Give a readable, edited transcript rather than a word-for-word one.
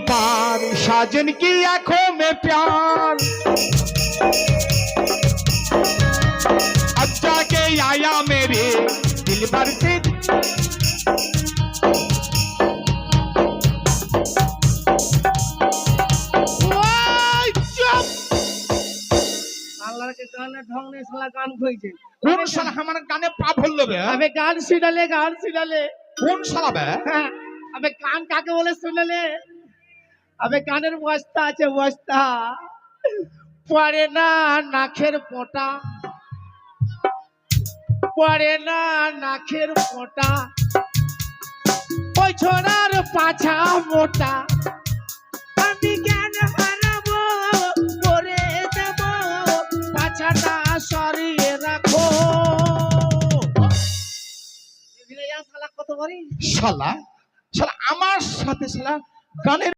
बार साजन की आंखों में प्यार अब जाके आया मेरे दिल भर से गाना ढंग ने साला गान खोइছে কোন শালা আমার গানে পা ভরলো বে अबे गान सुनले কোন শালা বে अबे कान काके बोले सुनले अबे काনের বস্তা আছে বস্তা পড়ে না নাকের পোটা পড়ে না নাকের পোটা ওই ছোড়ার পাছা মোটা আমি কেন হারাবো করে দেব পাছাটা সরিয়ে রাখো শালা কত বড়ি শালা শালা আমার সাথে শালা গানের